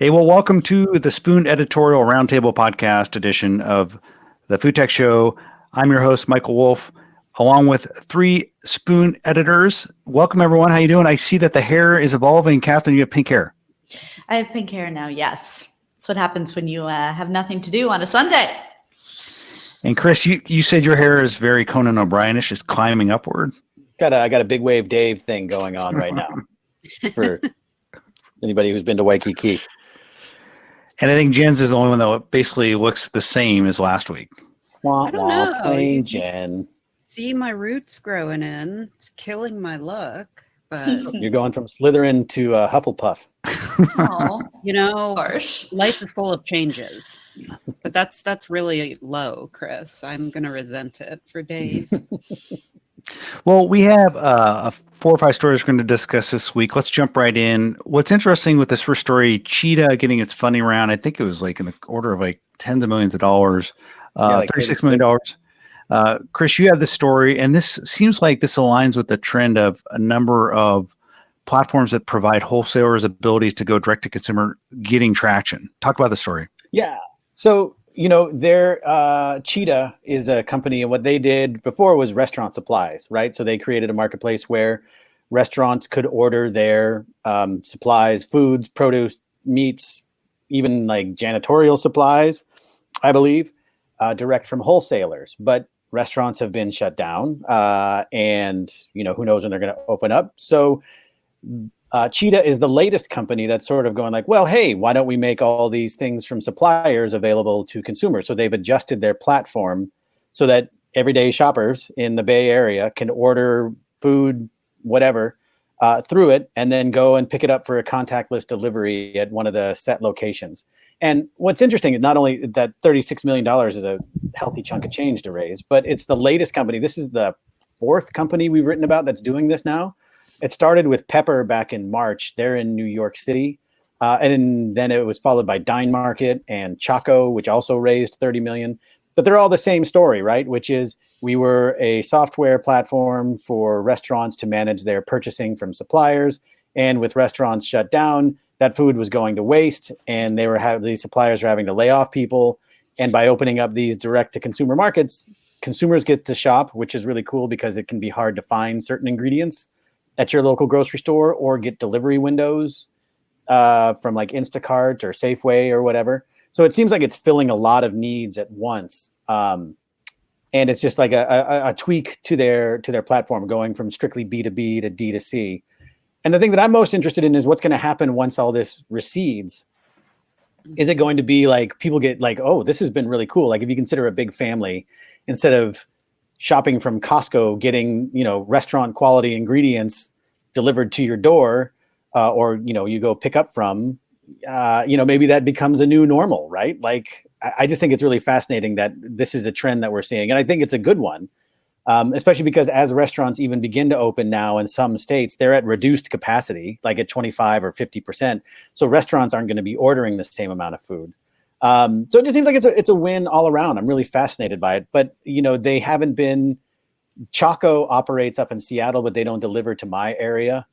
Hey, well, welcome to the Spoon Editorial Roundtable Podcast edition of the Food Tech Show. I'm your host, Michael Wolf, along with three Spoon editors. Welcome, everyone. How you doing? I see that the hair is evolving. Catherine, you have pink hair. I have pink hair now, yes. That's what happens when you have nothing to do on a Sunday. And Chris, you said your hair is very Conan O'Brien-ish, just climbing upward. I got a Big Wave Dave thing going on right now for anybody who's been to Waikiki. And I think Jen's is the only one that basically looks the same as last week. I don't know. Plain Jen. See my roots growing in. It's killing my look, but You're going from Slytherin to Hufflepuff. Oh, you know, harsh. life is full of changes. But that's really low, Chris. I'm gonna resent it for days. Well, we have 4 or 5 stories we're going to discuss this week. Let's jump right in. What's interesting with this first story, Cheetah getting its funding round, I think it was like in the order of like tens of millions of dollars, like $36 million. Chris, you have this story, and this seems like this aligns with the trend of a number of platforms that provide wholesalers abilities to go direct to consumer getting traction. Talk about the story. Yeah. So, their Cheetah is a company, and what they did before was restaurant supplies, right? So they created a marketplace where restaurants could order their supplies, foods, produce, meats, even like janitorial supplies, I believe, direct from wholesalers. But restaurants have been shut down, and who knows when they're going to open up. So Cheetah is the latest company that's sort of going like, well, hey, why don't we make all these things from suppliers available to consumers? So they've adjusted their platform so that everyday shoppers in the Bay Area can order food, whatever, through it, and then go and pick it up for a contactless delivery at one of the set locations. And what's interesting is not only that $36 million is a healthy chunk of change to raise, but it's the latest company. This is the 4th company we've written about that's doing this now. It started with Pepper back in March. They're in New York City. And then it was followed by Dine Market and Choco, which also raised $30 million. But they're all the same story, right? Which is we were a software platform for restaurants to manage their purchasing from suppliers. And with restaurants shut down, that food was going to waste. And these suppliers were having to lay off people. And by opening up these direct-to-consumer markets, consumers get to shop, which is really cool because it can be hard to find certain ingredients at your local grocery store or get delivery windows from like Instacart or Safeway or whatever. So it seems like it's filling a lot of needs at once. And it's just like a tweak to their platform, going from strictly B2B to D2C. And the thing that I'm most interested in is what's going to happen once all this recedes. Is it going to be like people get like, oh, this has been really cool. Like if you consider a big family, instead of shopping from Costco, getting, restaurant quality ingredients delivered to your door, or, you go pick up from, maybe that becomes a new normal, right? Like, I just think it's really fascinating that this is a trend that we're seeing. And I think it's a good one, especially because as restaurants even begin to open now in some states, they're at reduced capacity, like at 25 or 50%. So restaurants aren't going to be ordering the same amount of food. So it just seems like it's a win all around. I'm really fascinated by it, but they haven't been. Choco operates up in Seattle, but they don't deliver to my area.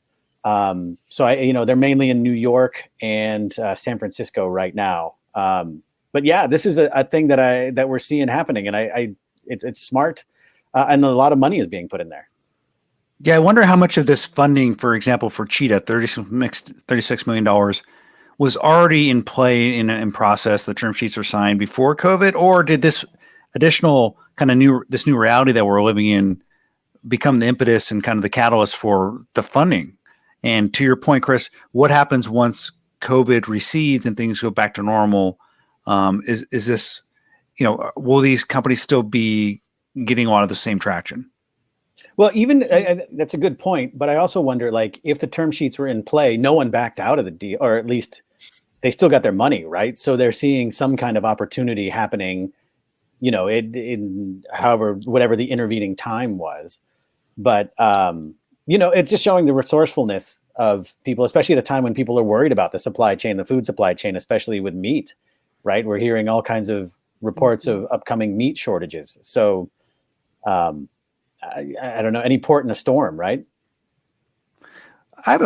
So they're mainly in New York and San Francisco right now. But yeah, this is a thing that we're seeing happening, and it's smart, and a lot of money is being put in there. Yeah, I wonder how much of this funding, for example, for Cheetah, $36 million, was already in play in process. The term sheets were signed before COVID, or did this additional kind of new reality that we're living in become the impetus and kind of the catalyst for the funding? And to your point, Chris, what happens once COVID recedes and things go back to normal? Is this, will these companies still be getting a lot of the same traction? Well, even that's a good point, but I also wonder, like, if the term sheets were in play, no one backed out of the deal, or at least they still got their money, right? So they're seeing some kind of opportunity happening, in whatever the intervening time was. But, it's just showing the resourcefulness of people, especially at a time when people are worried about the supply chain, the food supply chain, especially with meat, right? We're hearing all kinds of reports of upcoming meat shortages. So, I don't know, any port in a storm, right?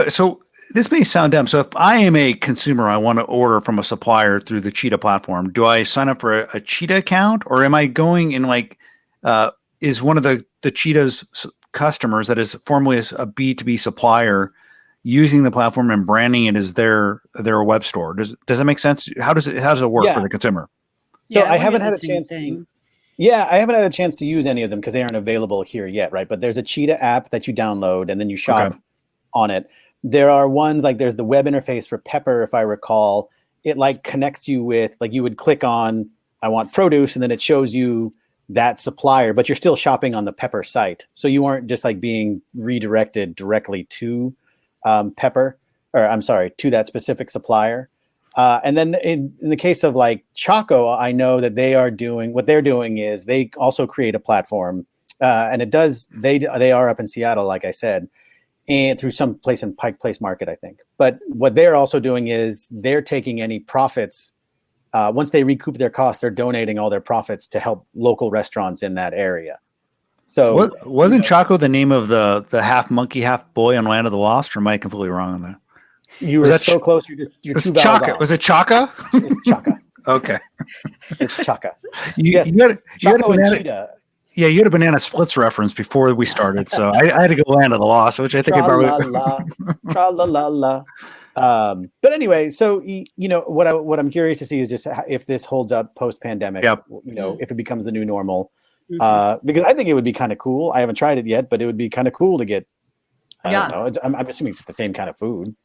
So this may sound dumb. So if I am a consumer, I want to order from a supplier through the Cheetah platform. Do I sign up for a Cheetah account, or am I going in like, is one of the Cheetah's customers that is formerly as a B2B supplier using the platform and branding it as their web store? Does that make sense? How does it work Yeah. for the consumer? So I wonder haven't the had a same chance thing. to. Yeah, I haven't had a chance to use any of them because they aren't available here yet, right? But there's a Cheetah app that you download and then you shop Okay. on it. There are ones like there's the web interface for Pepper, if I recall. It like connects you with, like, you would click on I want produce and then it shows you that supplier, but you're still shopping on the Pepper site. So you aren't just like being redirected directly to Pepper, or I'm sorry, to that specific supplier. And then in the case of like Choco, I know that they are doing, what they're doing is they also create a platform, and they are up in Seattle, like I said, and through some place in Pike Place Market, I think. But what they're also doing is they're taking any profits. Once they recoup their costs, they're donating all their profits to help local restaurants in that area. So Wasn't Choco the name of the half monkey, half boy on Land of the Lost, or am I completely wrong on that? you Was were that so close. You're It's two vowels Chaka. off. Was it Chaka? It's Chaka. Okay. It's Chaka. You, Yes, you had a Choco and banana, Cheetah. yeah, you had a Banana Splits reference before we started, so I had to go Land of the Lost, which I think I probably. Tra-la-la, tra-la-la-la. But anyway, so what I'm curious to see is just if this holds up post pandemic. Yep. If it becomes the new normal. Mhm. Because I think it would be kind of cool. I haven't tried it yet, but it would be kind of cool to get. I Yeah. don't know. I'm assuming it's the same kind of food.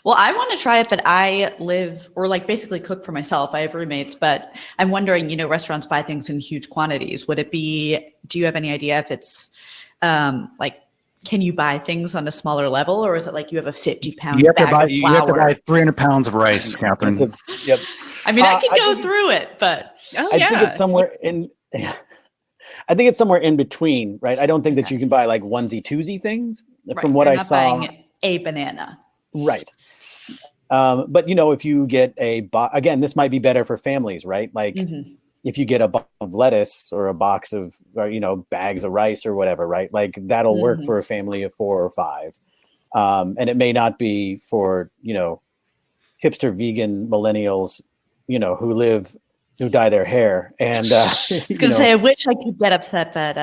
Well, I want to try it, but I live or like basically cook for myself. I have roommates, but I'm wondering, restaurants buy things in huge quantities. Would it be, do you have any idea if it's like, can you buy things on a smaller level, or is it like you have a 50-pound You have to bag buy. of You have to flour? buy 300 pounds of rice, Catherine. Yep. I mean, I can I go think- through it, but Oh I yeah. think it's somewhere in. I think it's somewhere in between, right? I don't think that Okay. you can buy like onesie twosie things. right, From what you're I not saw, buying a banana. right. But if you get again, this might be better for families, right? Like Mhm. if you get a box of lettuce or a box of, or, bags of rice or whatever, right? Like that'll work Mhm. for a family of 4 or 5. And it may not be for, hipster vegan millennials, who dye their hair. And, I was going to say, I wish I could get upset, but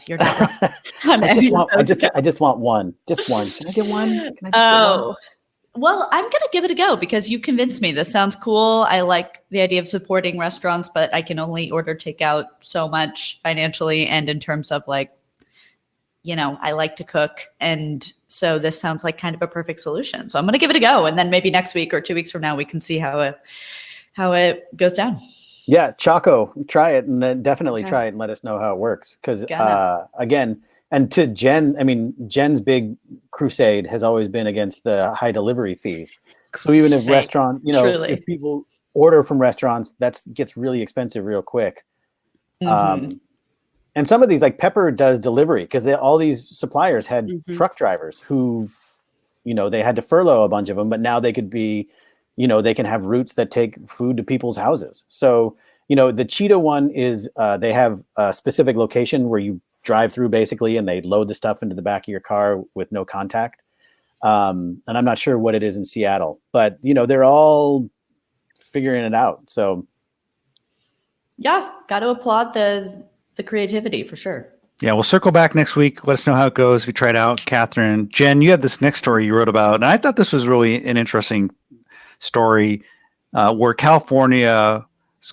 you're not wrong. on I any of I those just want one. Just one. Can I get one? Can I just get one? Oh, well, I'm going to give it a go because you've convinced me. This sounds cool. I like the idea of supporting restaurants, but I can only order takeout so much financially and in terms of like, I like to cook. And so this sounds like kind of a perfect solution. So I'm going to give it a go. And then maybe next week or 2 weeks from now, we can see how it goes down. Yeah, Choco, try it, and then definitely Okay. try it and let us know how it works. Because Got again, and to Jen, I mean, Jen's big crusade has always been against the high delivery fees. So even if Crusade, restaurant, truly. if people order from restaurants, that gets really expensive real quick. Mhm. And some of these, like Pepper, does delivery because all these suppliers had Mhm. truck drivers who, they had to furlough a bunch of them, but now they could be, they can have routes that take food to people's houses. So, the Cheetah one is they have a specific location where you drive through basically, and they load the stuff into the back of your car with no contact. And I'm not sure what it is in Seattle, but they're all figuring it out. So Yeah, got to applaud the creativity for sure. Yeah, we'll circle back next week. Let us know how it goes if you try it out. Catherine, Jen, you had this next story you wrote about, and I thought this was really an interesting story where California's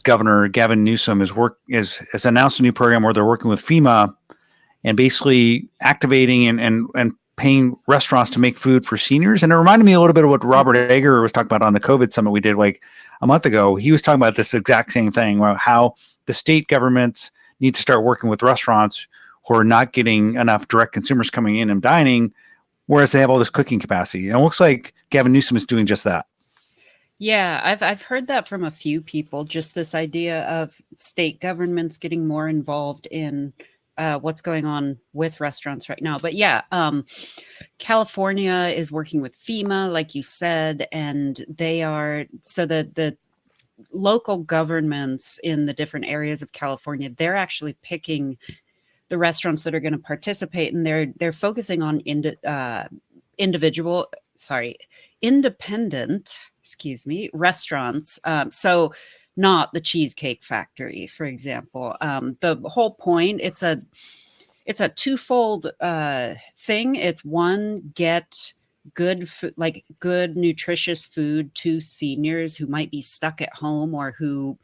governor Gavin Newsom has announced a new program where they're working with FEMA and basically activating and paying restaurants to make food for seniors. And it reminded me a little bit of what Robert Egger was talking about on the COVID summit we did like a month ago. He was talking about this exact same thing, about how the state governments need to start working with restaurants who are not getting enough direct consumers coming in and dining, whereas they have all this cooking capacity. And it looks like Gavin Newsom is doing just that. Yeah, I've heard that from a few people. Just this idea of state governments getting more involved in what's going on with restaurants right now. But yeah, California is working with FEMA, like you said, and they are so the local governments in the different areas of California, they're actually picking the restaurants that are going to participate, and they're focusing on independent, excuse me, restaurants. So not the Cheesecake Factory, for example. The whole point, it's a twofold thing. It's one, get good food, like good nutritious food to seniors who might be stuck at home, or who,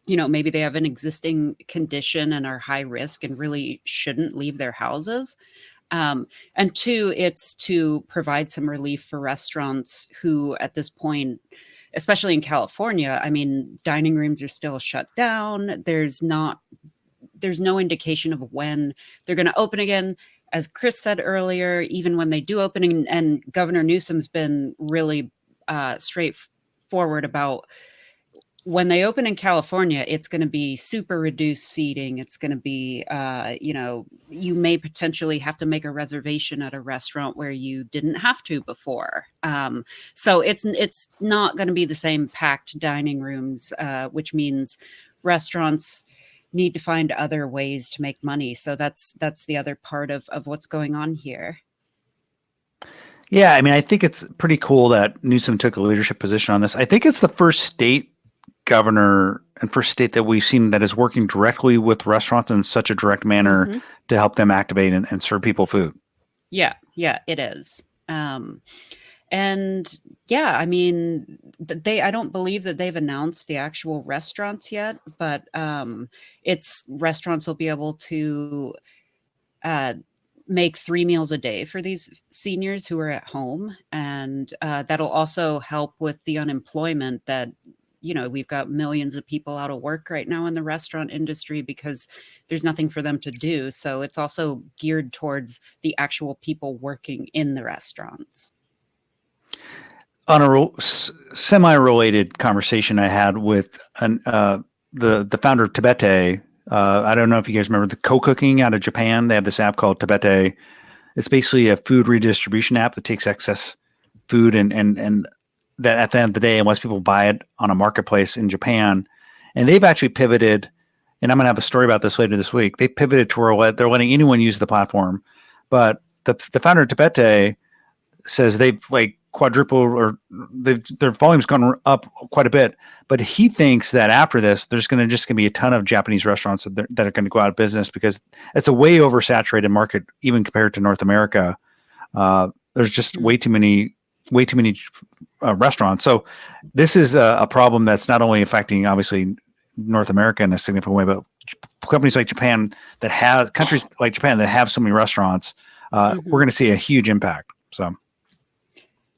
maybe they have an existing condition and are high risk and really shouldn't leave their houses. And two, it's to provide some relief for restaurants who, at this point, especially in California, I mean, dining rooms are still shut down. There's no indication of when they're going to open again. As Chris said earlier, even when they do open, and Governor Newsom's been really straightforward about when they open in California, it's going to be super reduced seating. It's going to be, you may potentially have to make a reservation at a restaurant where you didn't have to before. So it's not going to be the same packed dining rooms, which means restaurants need to find other ways to make money. So that's the other part of what's going on here. Yeah, I mean, I think it's pretty cool that Newsom took a leadership position on this. I think it's the first state governor and first state that we've seen that is working directly with restaurants in such a direct manner to help them activate and serve people food. Yeah, it is. And yeah, I mean, I don't believe that they've announced the actual restaurants yet, but it's restaurants will be able to make 3 meals a day for these seniors who are at home. And that'll also help with the unemployment that, we've got millions of people out of work right now in the restaurant industry because there's nothing for them to do. So it's also geared towards the actual people working in the restaurants. On a semi-related conversation I had with the founder of Tebete, I don't know if you guys remember the co-cooking out of Japan. They have this app called Tebete. It's basically a food redistribution app that takes excess food and that at the end of the day, unless people buy it on a marketplace in Japan, and they've actually pivoted, and I'm going to have a story about this later this week. They pivoted to where they're letting anyone use the platform, but the founder of Tebete says they've like quadrupled or their volume's gone up quite a bit. But he thinks that after this, there's going to be a ton of Japanese restaurants that are going to go out of business because it's a way oversaturated market, even compared to North America. There's just way too many restaurants. So this is a problem that's not only affecting obviously North America in a significant way, but countries like Japan that have so many restaurants, we're going to see a huge impact. So.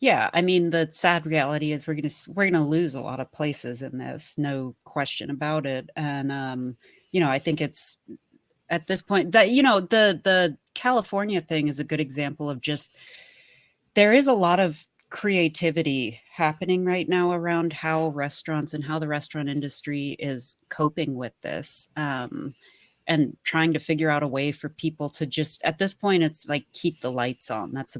Yeah, I mean, the sad reality is we're gonna lose a lot of places in this, no question about it. And I think it's at this point that the California thing is a good example of just there is a lot of creativity happening right now around how restaurants and how the restaurant industry is coping with this. And trying to figure out a way for people to just, at this point, it's like keep the lights on. That's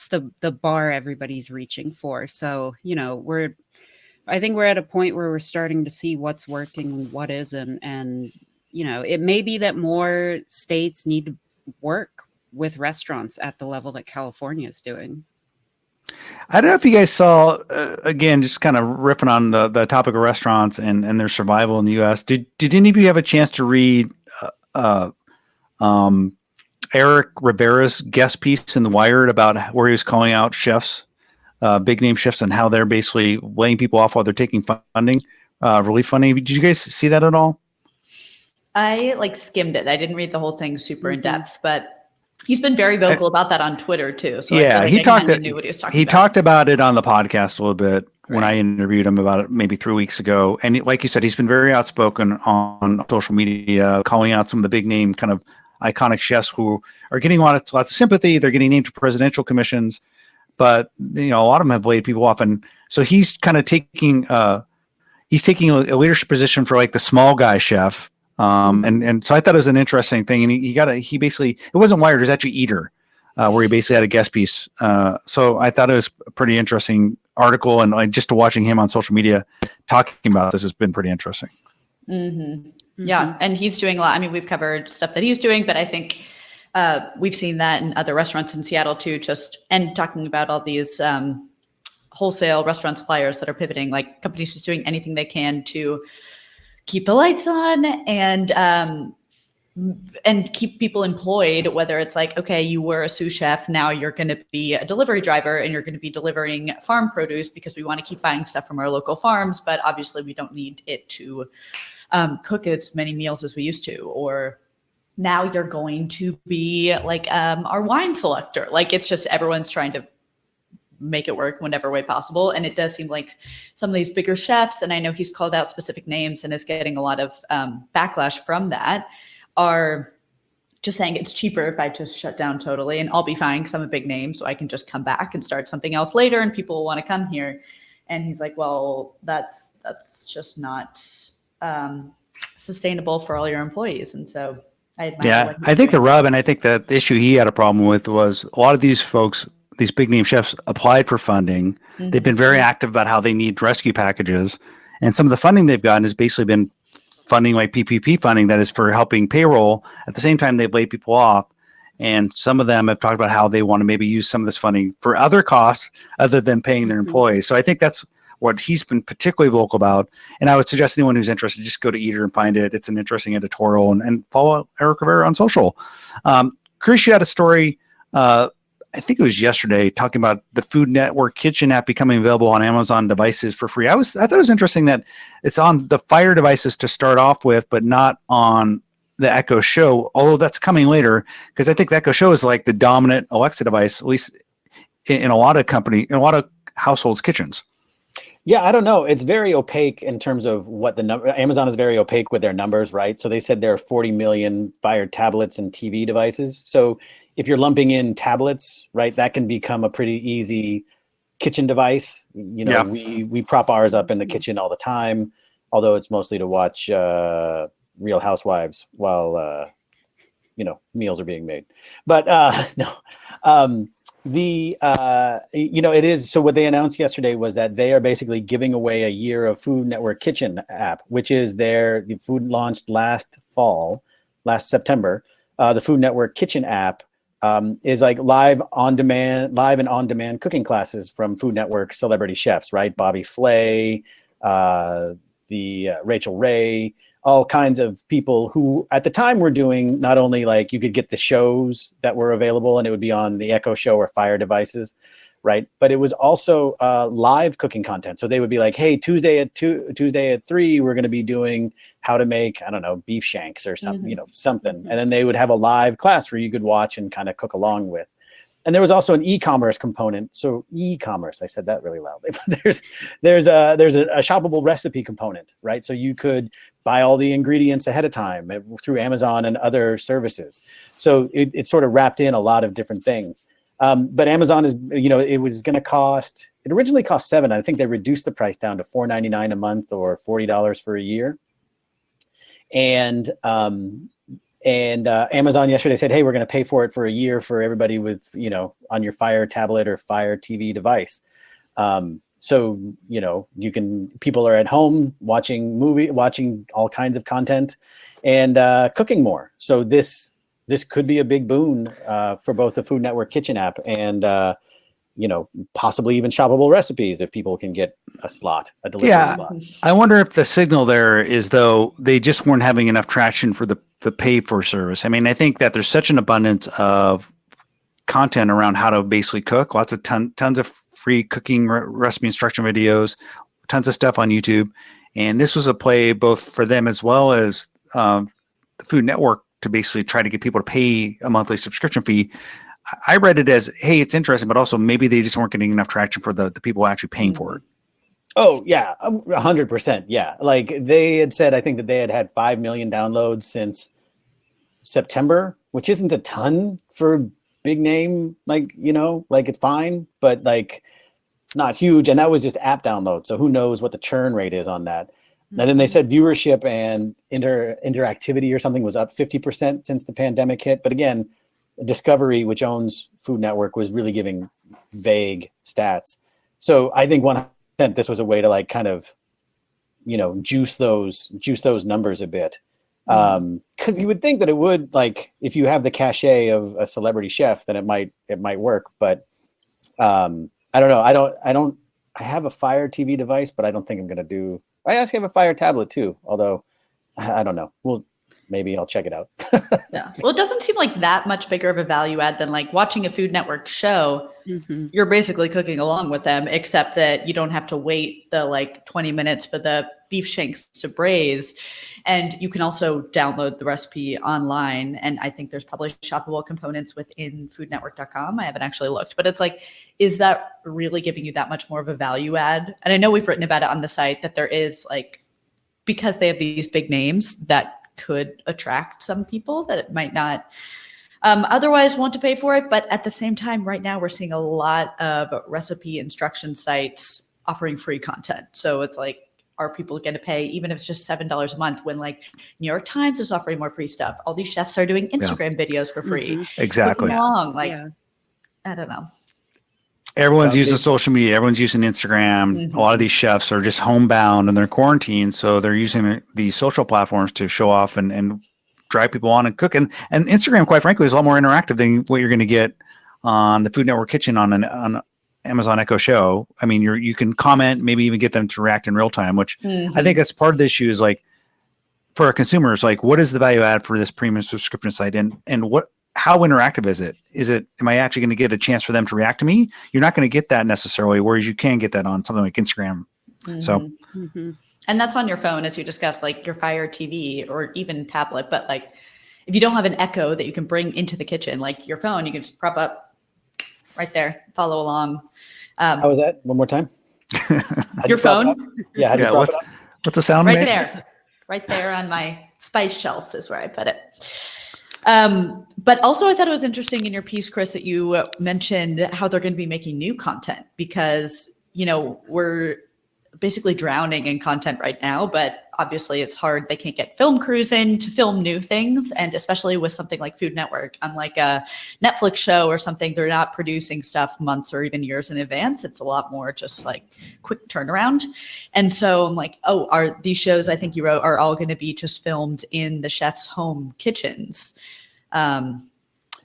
the bar everybody's reaching for. So, I think we're at a point where we're starting to see what's working and what isn't. And, it may be that more states need to work with restaurants at the level that California is doing. I don't know if you guys saw, again, just kind of riffing on the topic of restaurants and their survival in the U.S. Did any of you have a chance to read Eric Rivera's guest piece in The Wired about where he was calling out chefs, big name chefs, and how they're basically laying people off while they're taking funding, relief funding? Did you guys see that at all? I skimmed it. I didn't read the whole thing super in depth, but he's been very vocal about that on Twitter too. So yeah, I feel like I knew what he was talking about. He talked about it on the podcast a little bit when I interviewed him about it maybe 3 weeks ago. And like you said, he's been very outspoken on social media, calling out some of the big name kind of iconic chefs who are getting lots of sympathy. They're getting named to presidential commissions, but a lot of them have laid people off. And so he's kind of taking a leadership position for like the small guy chef. And so I thought it was an interesting thing, and he basically, it wasn't Wired, it was actually Eater, where he basically had a guest piece. So I thought it was a pretty interesting article, and just watching him on social media talking about this has been pretty interesting. Mm-hmm. Yeah, and he's doing a lot. I mean, we've covered stuff that he's doing, but I think we've seen that in other restaurants in Seattle too, and talking about all these wholesale restaurant suppliers that are pivoting, like companies just doing anything they can to keep the lights on and keep people employed, whether it's like, okay, you were a sous chef, now you're going to be a delivery driver and you're going to be delivering farm produce because we want to keep buying stuff from our local farms, but obviously we don't need it to cook as many meals as we used to. Or now you're going to be like our wine selector. Like, it's just everyone's trying to make it work whatever way possible. And it does seem like some of these bigger chefs, and I know he's called out specific names and is getting a lot of backlash from that, are just saying it's cheaper if I just shut down totally and I'll be fine because I'm a big name. So I can just come back and start something else later and people will want to come here. And he's like, well, that's just not sustainable for all your employees. And so I think the rub, and I think that the issue he had a problem with was a lot of these folks, these big name chefs, applied for funding. Mm-hmm. They've been very active about how they need rescue packages. And some of the funding they've gotten has basically been funding like PPP funding that is for helping payroll. At the same time, they've laid people off. And some of them have talked about how they want to maybe use some of this funding for other costs other than paying their employees. So I think that's what he's been particularly vocal about. And I would suggest anyone who's interested, just go to Eater and find it. It's an interesting editorial, and follow Eric Rivera on social. Chris, you had a story, I think it was yesterday, talking about the Food Network Kitchen app becoming available on Amazon devices for free. I thought it was interesting that it's on the Fire devices to start off with, but not on the Echo Show, although that's coming later, because I think the Echo Show is like the dominant Alexa device, at least in a lot of households' kitchens. Yeah, I don't know. It's very opaque in terms of what the number. Amazon is very opaque with their numbers, right? So they said there are 40 million Fire tablets and TV devices. So if you're lumping in tablets, right, that can become a pretty easy kitchen device. You know, we prop ours up in the kitchen all the time, although it's mostly to watch Real Housewives while meals are being made. But it is. So what they announced yesterday was that they are basically giving away a year of Food Network Kitchen app, which is the food launched last September. The Food Network Kitchen app is like live and on demand cooking classes from Food Network celebrity chefs, right? Bobby Flay, Rachel Ray, all kinds of people who at the time were doing not only like you could get the shows that were available and it would be on the Echo Show or Fire devices, right? But it was also live cooking content. So they would be like, hey, Tuesday at 3, we're going to be doing how to make, I don't know, beef shanks or something, something. And then they would have a live class where you could watch and kind of cook along with. And there was also an e-commerce component. So e-commerce, I said that really loudly. But there's a shoppable recipe component, right? So you could buy all the ingredients ahead of time through Amazon and other services. So it sort of wrapped in a lot of different things. But Amazon is, it was going to cost. It originally cost $7. I think they reduced the price down to $4.99 a month or $40 for a year. And Amazon yesterday said, hey, we're going to pay for it for a year for everybody with, on your Fire tablet or Fire TV device. So, people are at home watching all kinds of content and cooking more. So this could be a big boon for both the Food Network Kitchen app and, possibly even shoppable recipes if people can get a delivery slot. I wonder if the signal there is, though, they just weren't having enough traction for the pay for service. I mean, I think that there's such an abundance of content around how to basically cook, lots of tons of free cooking recipe instruction videos, tons of stuff on YouTube. And this was a play both for them as well as the Food Network to basically try to get people to pay a monthly subscription fee. I read it as, hey, it's interesting, but also maybe they just weren't getting enough traction for the people actually paying for it. Oh, yeah, 100%. Yeah. Like they had said, I think that they had 5 million downloads since September, which isn't a ton for big name. Like it's fine, but like it's not huge. And that was just app download. So who knows what the churn rate is on that. And then they said viewership and interactivity or something was up 50% since the pandemic hit. But again, Discovery, which owns Food Network, was really giving vague stats. So I think 100% this was a way to like kind of, juice those numbers a bit. Because you would think that it would, like, if you have the cachet of a celebrity chef, then it might work. But I don't know. I have a Fire TV device, but I don't think I'm going to do. I actually have a Fire tablet too, although I don't know. Maybe I'll check it out. Yeah. Well, it doesn't seem like that much bigger of a value add than like watching a Food Network show. Mhm. You're basically cooking along with them, except that you don't have to wait the like 20 minutes for the beef shanks to braise. And you can also download the recipe online. And I think there's probably shoppable components within foodnetwork.com. I haven't actually looked, but it's like, is that really giving you that much more of a value add? And I know we've written about it on the site that there is like, because they have these big names that could attract some people that it might not otherwise want to pay for it. But at the same time, right now, we're seeing a lot of recipe instruction sites offering free content. So it's like, are people going to pay, even if it's just $7 a month, when like New York Times is offering more free stuff? All these chefs are doing Instagram videos for free. Exactly. Cooking along, like, Yeah. I don't know. Everyone's Yeah, using social media. Everyone's using Instagram. Mhm. A lot of these chefs are just homebound and they're quarantined, so they're using these social platforms to show off and drive people on and cook. And Instagram, quite frankly, is a lot more interactive than what you're going to get on the Food Network Kitchen on Amazon Echo Show. I mean, you can comment, maybe even get them to react in real time, which I think that's part of the issue. Is like for our consumers, like what is the value add for this premium subscription site, and how interactive is it? Am I actually going to get a chance for them to react to me? You're not going to get that necessarily, whereas you can get that on something like Instagram. So Mhm. And that's on your phone, as you discussed, like your Fire TV or even tablet. But like, if you don't have an Echo that you can bring into the kitchen, like your phone, you can just prop up right there, follow along. How was that? One more time. How'd Your you prop it phone, up? Yeah. How'd you yeah, prop it up? what's the sound? right Nick? there on my spice shelf is where I put it. But also I thought it was interesting in your piece, Chris, that you mentioned how they're going to be making new content because, you know, we're basically drowning in content right now, but obviously it's hard. They can't get film crews in to film new things. And especially with something like Food Network, unlike a Netflix show or something, they're not producing stuff months or even years in advance. It's a lot more just like quick turnaround. And so I'm like, oh, are these shows I think you wrote are all going to be just filmed in the chef's home kitchens?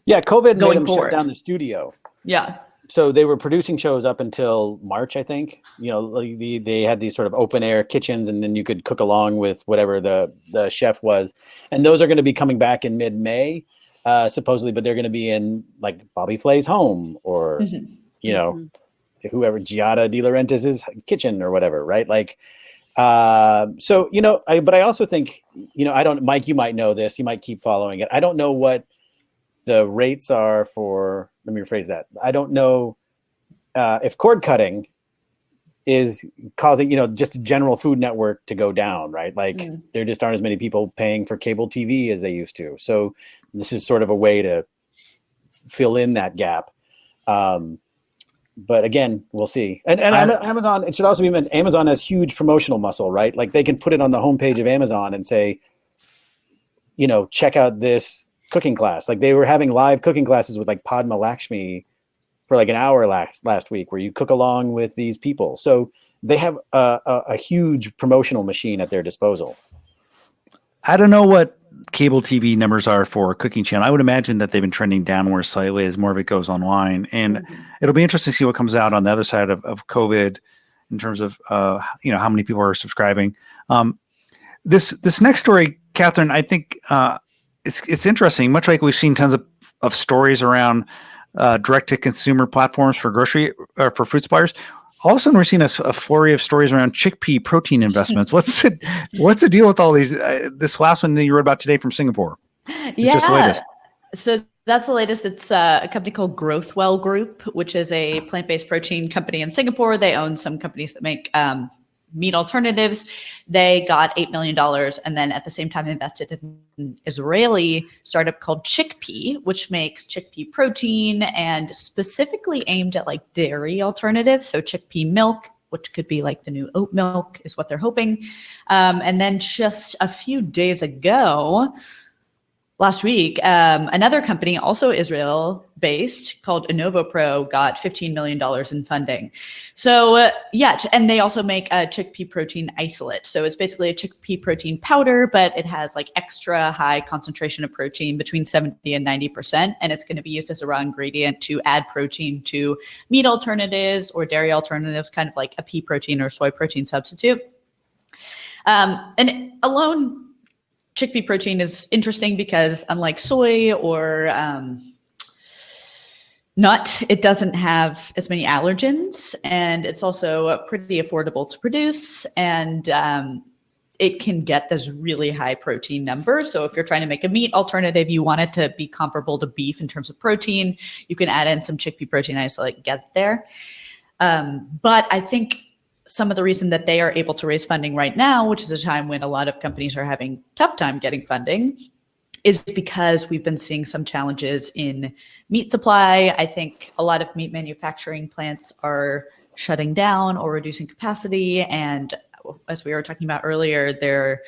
Yeah, COVID made Going them forward. shut down the studio. Yeah. So they were producing shows up until March, I think. You know, like they had these sort of open air kitchens, and then you could cook along with whatever the chef was. And those are going to be coming back in mid-May, supposedly, but they're going to be in like Bobby Flay's home or Mhm. you know whoever Giada De Laurentiis's kitchen or whatever, right? Like, so you know, but I also think, you know, I don't, Mike, you might know this, you might keep following it. I don't know what the rates are for. Let me rephrase that. I don't know if cord cutting is causing, you know, just a general Food Network to go down, right? Like there just aren't as many people paying for cable TV as they used to. So this is sort of a way to fill in that gap. But again, we'll see. And Amazon, it should also be meant, Amazon has huge promotional muscle, right? Like they can put it on the homepage of Amazon and say, you know, check out this cooking class. Like they were having live cooking classes with like Padma Lakshmi for like an hour last week where you cook along with these people. So they have a huge promotional machine at their disposal. I don't know what cable TV numbers are for a cooking channel. I would imagine that they've been trending downwards slightly as more of it goes online. And it'll be interesting to see what comes out on the other side of COVID in terms of, you know, how many people are subscribing. This next story, Catherine, I think it's interesting, much like we've seen tons of stories around direct-to-consumer platforms for grocery or for food suppliers. All of a sudden, we're seeing a flurry of stories around chickpea protein investments. What's the deal with all these? This last one that you wrote about today from Singapore. Yeah. Just the latest. So that's the latest. It's a company called Growthwell Group, which is a plant-based protein company in Singapore. They own some companies that make meat alternatives. They got $8 million and then at the same time invested in an Israeli startup called Chickpea, which makes chickpea protein and specifically aimed at like dairy alternatives. So chickpea milk, which could be like the new oat milk, is what they're hoping. And then just a few days ago, last week, another company, also Israel-based, called InnovoPro, got $15 million in funding. So and they also make a chickpea protein isolate. So it's basically a chickpea protein powder, but it has like extra high concentration of protein, between 70 and 90%, and it's going to be used as a raw ingredient to add protein to meat alternatives or dairy alternatives, kind of like a pea protein or soy protein substitute. And alone, chickpea protein is interesting because, unlike soy or nut, it doesn't have as many allergens, and it's also pretty affordable to produce, and it can get this really high protein number. So if you're trying to make a meat alternative, you want it to be comparable to beef in terms of protein, you can add in some chickpea protein isolate, get there. But I think some of the reason that they are able to raise funding right now, which is a time when a lot of companies are having tough time getting funding, is because we've been seeing some challenges in meat supply. I think a lot of meat manufacturing plants are shutting down or reducing capacity. And as we were talking about earlier, there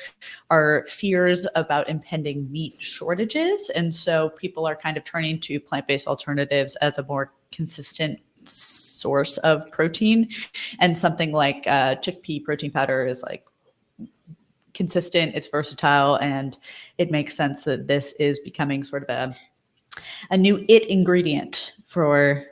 are fears about impending meat shortages. And so people are kind of turning to plant-based alternatives as a more consistent source of protein. And something like chickpea protein powder is like consistent, it's versatile, and it makes sense that this is becoming sort of a new ingredient for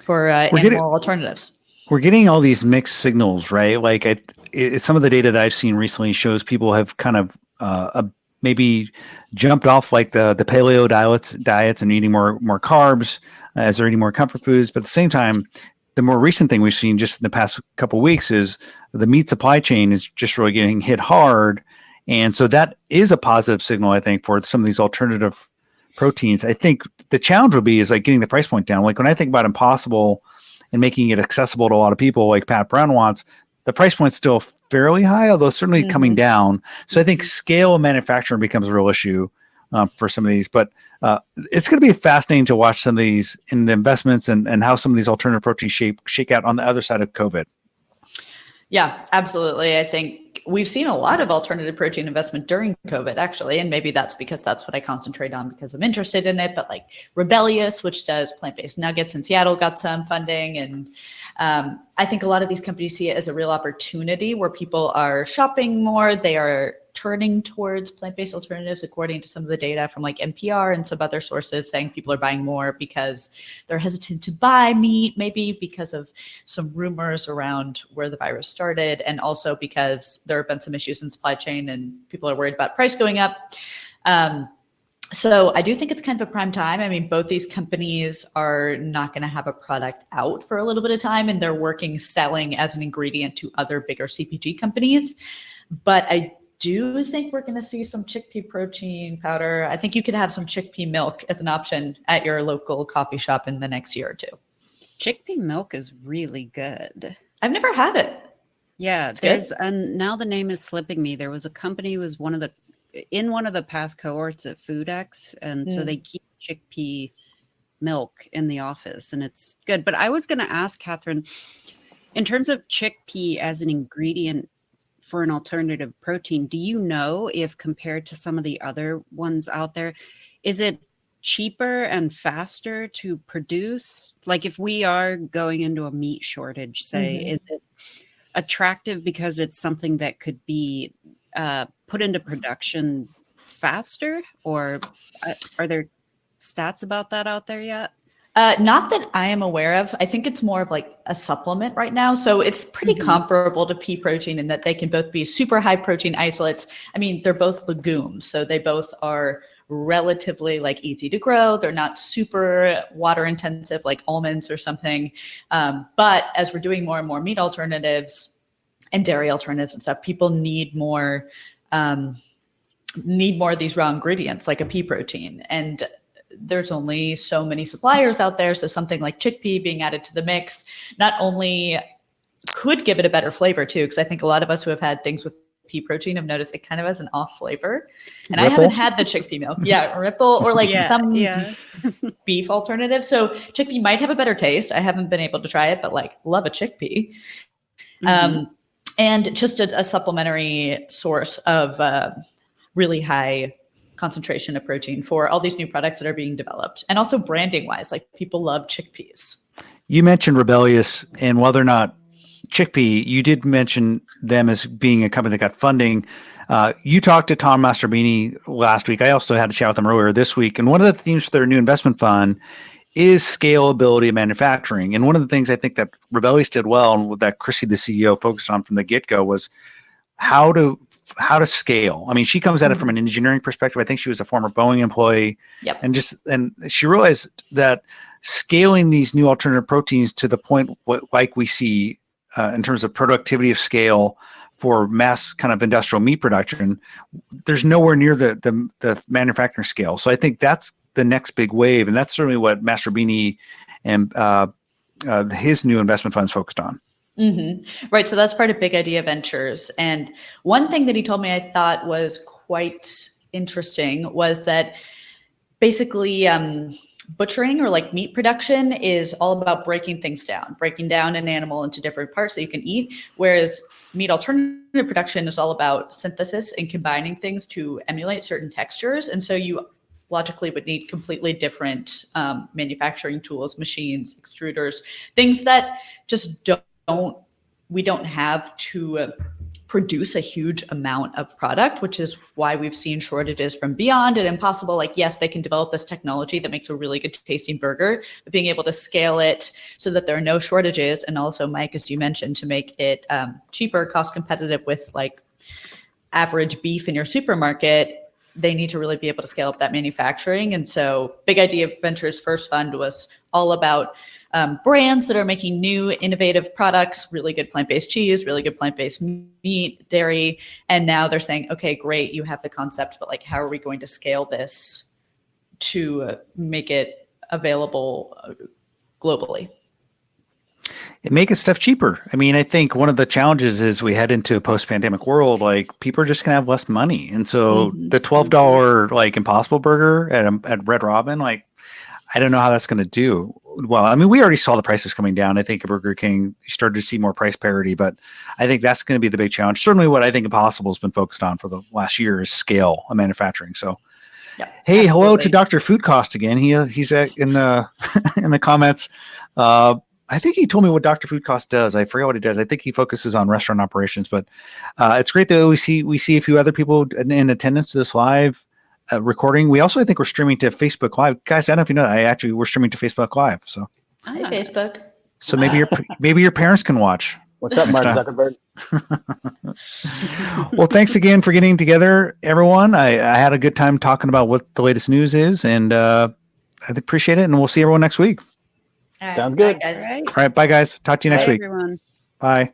animal alternatives. We're getting all these mixed signals, right? Like some of the data that I've seen recently shows people have kind of maybe jumped off like the paleo diets and eating more carbs as they're eating more comfort foods. But at the same time, the more recent thing we've seen just in the past couple of weeks is the meat supply chain is just really getting hit hard. And so that is a positive signal, I think, for some of these alternative proteins. I think the challenge will be is like getting the price point down. Like when I think about Impossible and making it accessible to a lot of people like Pat Brown wants, the price point's still fairly high, although certainly coming down. So I think scale of manufacturing becomes a real issue for some of these. But it's going to be fascinating to watch some of these in the investments and how some of these alternative proteins shake out on the other side of COVID. Yeah, absolutely. I think we've seen a lot of alternative protein investment during COVID, actually, and maybe that's because that's what I concentrate on because I'm interested in it. But like Rebellious, which does plant-based nuggets in Seattle, got some funding. And I think a lot of these companies see it as a real opportunity where people are shopping more. They are turning towards plant-based alternatives, according to some of the data from like NPR and some other sources, saying people are buying more because they're hesitant to buy meat, maybe because of some rumors around where the virus started, and also because there have been some issues in supply chain and people are worried about price going up. So I do think it's kind of a prime time. I mean, both these companies are not going to have a product out for a little bit of time, and they're selling as an ingredient to other bigger CPG companies. But I do think we're going to see some chickpea protein powder. I think you could have some chickpea milk as an option at your local coffee shop in the next year or two. Chickpea milk is really good. I've never had it. Yeah, and now the name is slipping me. There was a company who was in one of the past cohorts at FoodX, and so they keep chickpea milk in the office, and it's good. But I was going to ask Catherine, in terms of chickpea as an ingredient for an alternative protein, do you know if compared to some of the other ones out there, is it cheaper and faster to produce? Like if we are going into a meat shortage, say, is it attractive because it's something that could be put into production faster? Or are there stats about that out there yet? Not that I am aware of. I think it's more of like a supplement right now. So it's pretty comparable to pea protein in that they can both be super high protein isolates. I mean, they're both legumes, so they both are relatively like easy to grow. They're not super water intensive like almonds or something. But as we're doing more and more meat alternatives and dairy alternatives and stuff, people need more of these raw ingredients like a pea protein. And there's only so many suppliers out there. So something like chickpea being added to the mix not only could give it a better flavor too, because I think a lot of us who have had things with pea protein have noticed it kind of has an off flavor. And Ripple? I haven't had the chickpea milk. Yeah, Ripple or like some beef alternative. So chickpea might have a better taste. I haven't been able to try it, but like love a chickpea. And just a supplementary source of really high concentration of protein for all these new products that are being developed. And also branding wise, like people love chickpeas. You mentioned Rebellious, and while they're not Chickpea, you did mention them as being a company that got funding. You talked to Tom Mastrobuoni last week. I also had a chat with him earlier this week. And one of the themes for their new investment fund is scalability of manufacturing. And one of the things I think that Rebellious did well, and that Chrissy, the CEO, focused on from the get-go, was how to scale. I mean, she comes at it from an engineering perspective. I think she was a former Boeing employee. Yep. And she realized that scaling these new alternative proteins to the point like we see in terms of productivity of scale for mass kind of industrial meat production, there's nowhere near the manufacturing scale. So I think that's the next big wave, and that's certainly what Mastrobuoni and his new investment funds focused on. Mm-hmm. Right. So that's part of Big Idea Ventures. And one thing that he told me I thought was quite interesting was that basically butchering or like meat production is all about breaking things down, breaking down an animal into different parts that you can eat, whereas meat alternative production is all about synthesis and combining things to emulate certain textures. And so you logically would need completely different manufacturing tools, machines, extruders, things that just we don't have to produce a huge amount of product, which is why we've seen shortages from Beyond and Impossible. Like, yes, they can develop this technology that makes a really good tasting burger, but being able to scale it so that there are no shortages. And also, Mike, as you mentioned, to make it cheaper, cost competitive with like average beef in your supermarket, they need to really be able to scale up that manufacturing. And so Big Idea Ventures first fund was all about brands that are making new innovative products, really good plant-based cheese, really good plant-based meat, dairy. And now they're saying, okay, great, you have the concept, but like, how are we going to scale this to make it available globally? It make stuff cheaper. I mean, I think one of the challenges is we head into a post-pandemic world, like people are just gonna have less money. And so the $12 like Impossible Burger at Red Robin, like, I don't know how that's going to do well. I mean, we already saw the prices coming down. I think at Burger King, you started to see more price parity, but I think that's going to be the big challenge. Certainly what I think Impossible has been focused on for the last year is scale of manufacturing. So, yeah, hey, absolutely. Hello to Dr. Food Cost again. He's in the in the comments. I think he told me what Dr. Food Cost does. I forget what he does. I think he focuses on restaurant operations, but it's great that we see a few other people in attendance to this live recording. We also, I think, we're streaming to Facebook Live, guys. I don't know if you know that. We're streaming to Facebook Live. So, hi, Facebook. So maybe your parents can watch. What's up, Mark Zuckerberg? Well, thanks again for getting together, everyone. I had a good time talking about what the latest news is, and I appreciate it. And we'll see everyone next week. All right, Sounds good. bye, guys. All right. All right, bye, guys. Talk to you next Bye, week. everyone. Bye.